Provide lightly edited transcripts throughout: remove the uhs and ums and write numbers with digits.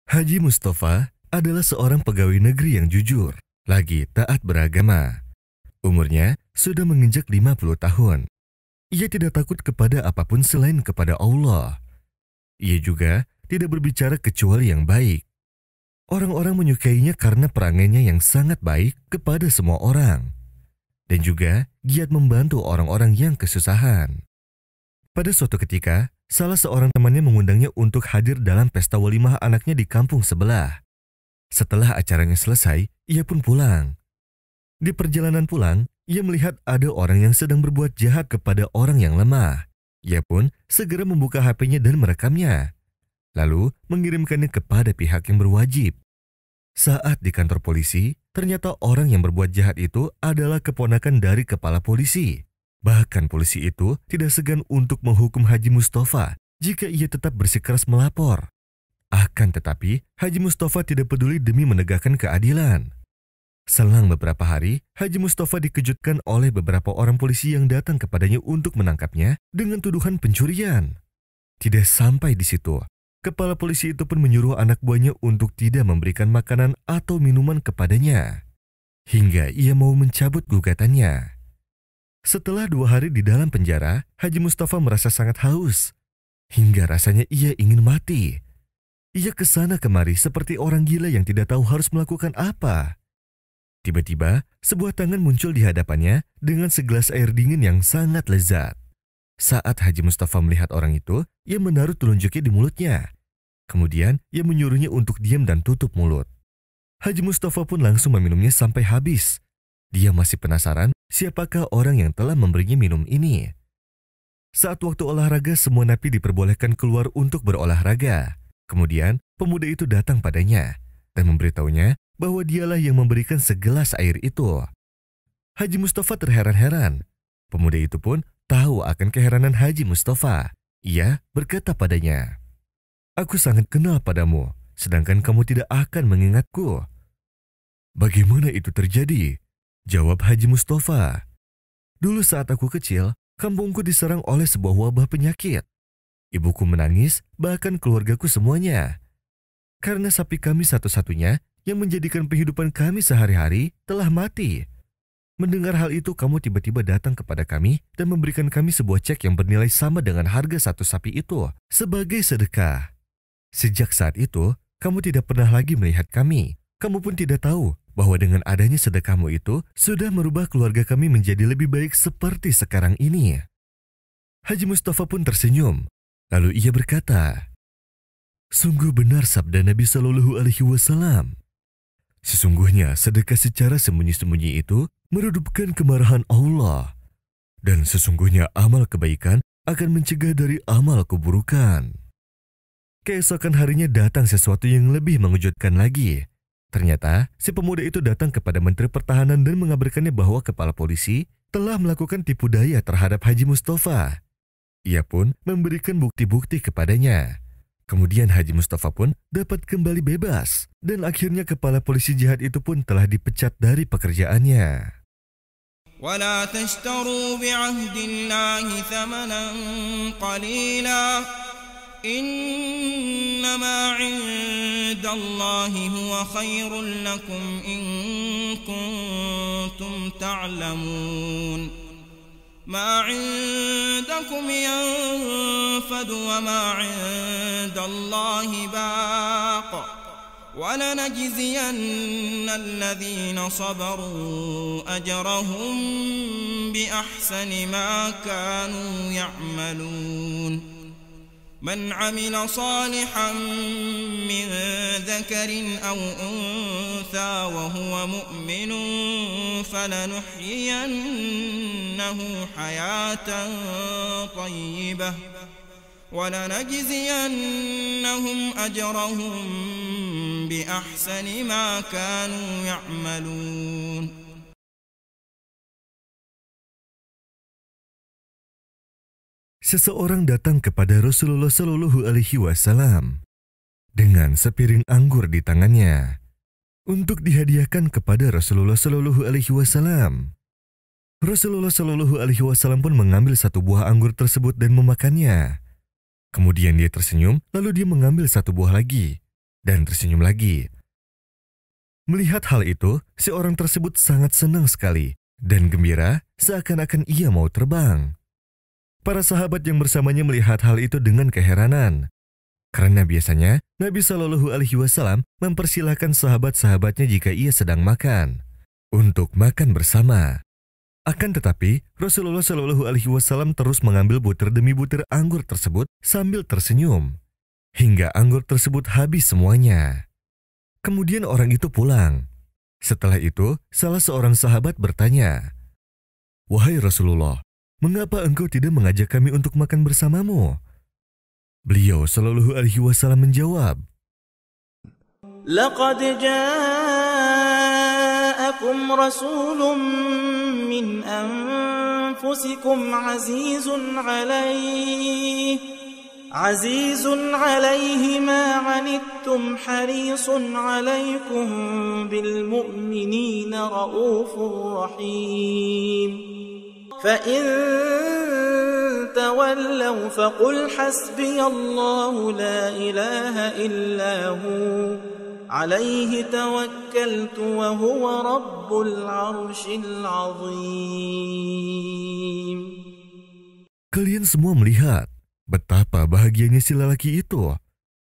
Haji Mustafa adalah seorang pegawai negeri yang jujur, lagi taat beragama. Umurnya sudah menginjak 50 tahun. Ia tidak takut kepada apapun selain kepada Allah. Ia juga tidak berbicara kecuali yang baik. Orang-orang menyukainya karena perangainya yang sangat baik kepada semua orang. Dan juga giat membantu orang-orang yang kesusahan. Pada suatu ketika, salah seorang temannya mengundangnya untuk hadir dalam pesta walimah anaknya di kampung sebelah. Setelah acaranya selesai, ia pun pulang. Di perjalanan pulang, ia melihat ada orang yang sedang berbuat jahat kepada orang yang lemah. Ia pun segera membuka HP-nya dan merekamnya. Lalu mengirimkannya kepada pihak yang berwajib. Saat di kantor polisi, ternyata orang yang berbuat jahat itu adalah keponakan dari kepala polisi. Bahkan polisi itu tidak segan untuk menghukum Haji Mustafa jika ia tetap bersikeras melapor. Akan tetapi, Haji Mustafa tidak peduli demi menegakkan keadilan. Selang beberapa hari, Haji Mustafa dikejutkan oleh beberapa orang polisi yang datang kepadanya untuk menangkapnya dengan tuduhan pencurian. Tidak sampai di situ, kepala polisi itu pun menyuruh anak buahnya untuk tidak memberikan makanan atau minuman kepadanya. Hingga ia mau mencabut gugatannya. Setelah 2 hari di dalam penjara, Haji Mustafa merasa sangat haus. Hingga rasanya ia ingin mati. Ia kesana kemari seperti orang gila yang tidak tahu harus melakukan apa. Tiba-tiba, sebuah tangan muncul di hadapannya dengan segelas air dingin yang sangat lezat. Saat Haji Mustafa melihat orang itu, ia menaruh telunjuknya di mulutnya. Kemudian, ia menyuruhnya untuk diam dan tutup mulut. Haji Mustafa pun langsung meminumnya sampai habis. Dia masih penasaran siapakah orang yang telah memberinya minum ini. Saat waktu olahraga, semua napi diperbolehkan keluar untuk berolahraga. Kemudian, pemuda itu datang padanya dan memberitahunya bahwa dialah yang memberikan segelas air itu. Haji Mustafa terheran-heran. Pemuda itu pun tahu akan keheranan Haji Mustafa. Ia berkata padanya, "Aku sangat kenal padamu, sedangkan kamu tidak akan mengingatku." "Bagaimana itu terjadi?" jawab Haji Mustafa. "Dulu saat aku kecil, kampungku diserang oleh sebuah wabah penyakit. Ibuku menangis, bahkan keluargaku semuanya. Karena sapi kami satu-satunya yang menjadikan kehidupan kami sehari-hari telah mati. Mendengar hal itu, kamu tiba-tiba datang kepada kami dan memberikan kami sebuah cek yang bernilai sama dengan harga satu sapi itu sebagai sedekah. Sejak saat itu, kamu tidak pernah lagi melihat kami. Kamu pun tidak tahu bahwa dengan adanya sedekahmu itu sudah merubah keluarga kami menjadi lebih baik seperti sekarang ini." Haji Mustafa pun tersenyum. Lalu ia berkata, "Sungguh benar sabda Nabi Shallallahu Alaihi Wasallam. Sesungguhnya sedekah secara sembunyi-sembunyi itu meredupkan kemarahan Allah. Dan sesungguhnya amal kebaikan akan mencegah dari amal keburukan." Keesokan harinya datang sesuatu yang lebih mengejutkan lagi. Ternyata, si pemuda itu datang kepada Menteri Pertahanan dan mengabarkannya bahwa kepala polisi telah melakukan tipu daya terhadap Haji Mustafa. Ia pun memberikan bukti-bukti kepadanya. Kemudian Haji Mustafa pun dapat kembali bebas. Dan akhirnya kepala polisi jahat itu pun telah dipecat dari pekerjaannya. وَلَا تَشْتَرُوا بِعَهْدِ اللَّهِ ثَمَنًا قَلِيلًا إِنَّمَا عِندَ اللَّهِ هُوَ خَيْرٌ لَكُمْ إِن كُنتُمْ تَعْلَمُونَ مَا عِندَكُمْ يَنفَدُ وَمَا عِندَ اللَّهِ بَاقٍ وَلَنَجْزِيَنَّ الَّذِينَ صَبَرُوا أَجْرَهُمْ بِأَحْسَنِ مَا كَانُوا يَعْمَلُونَ مَنْ عَمِلَ صَالِحًا مِّن ذَكَرٍ أَوْ أُنثَىٰ وَهُوَ مُؤْمِنٌ فَلَنُحْيِيَنَّهُ حَيَاةً طَيِّبَةً وَلَنَجْزِيَنَّهُمْ أَجْرَهُمْ بِأَحْسَنِ مَا كَانُوا يَعْمَلُونَ. Seseorang datang kepada Rasulullah Shallallahu Alaihi Wasallam dengan sepiring anggur di tangannya untuk dihadiahkan kepada Rasulullah Shallallahu Alaihi Wasallam. Rasulullah Shallallahu Alaihi Wasallam pun mengambil satu buah anggur tersebut dan memakannya. Kemudian dia tersenyum, lalu dia mengambil satu buah lagi dan tersenyum lagi. Melihat hal itu, si orang tersebut sangat senang sekali dan gembira seakan-akan ia mau terbang. Para sahabat yang bersamanya melihat hal itu dengan keheranan. Karena biasanya Nabi Shallallahu Alaihi Wasallam mempersilahkan sahabat-sahabatnya jika ia sedang makan untuk makan bersama. Akan tetapi Rasulullah Shallallahu Alaihi Wasallam terus mengambil butir demi butir anggur tersebut sambil tersenyum hingga anggur tersebut habis semuanya. Kemudian orang itu pulang. Setelah itu salah seorang sahabat bertanya, "Wahai Rasulullah, mengapa engkau tidak mengajak kami untuk makan bersamamu?" Beliau Shallallahu Alaihi Wasallam menjawab, "Laqad ja'akum rasulun min anfusikum azizun alayhi ma 'anittum harisun 'alaykum bil mu'minina raufur rahim. Fa in تولوا فقل حسبي الله لا إله إلا هو عليه توكلت وهو رب العرش العظيم." Kalian semua melihat betapa bahagianya si lelaki itu.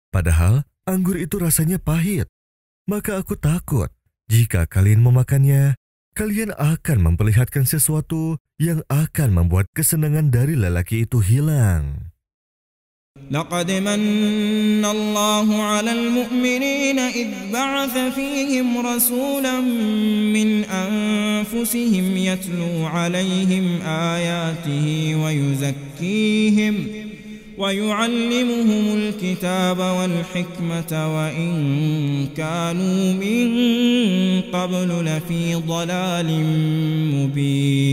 Padahal anggur itu rasanya pahit. Maka aku takut jika kalian memakannya, kalian akan memperlihatkan sesuatu yang akan membuat kesenangan dari lelaki itu hilang. لقد من الله على المؤمنين إذ بعث فيهم رسولا من أنفسهم يتلو عليهم آياته ويعلمهم الكتاب والحكمة وإن كانوا من قبل لفي ضلال مبين.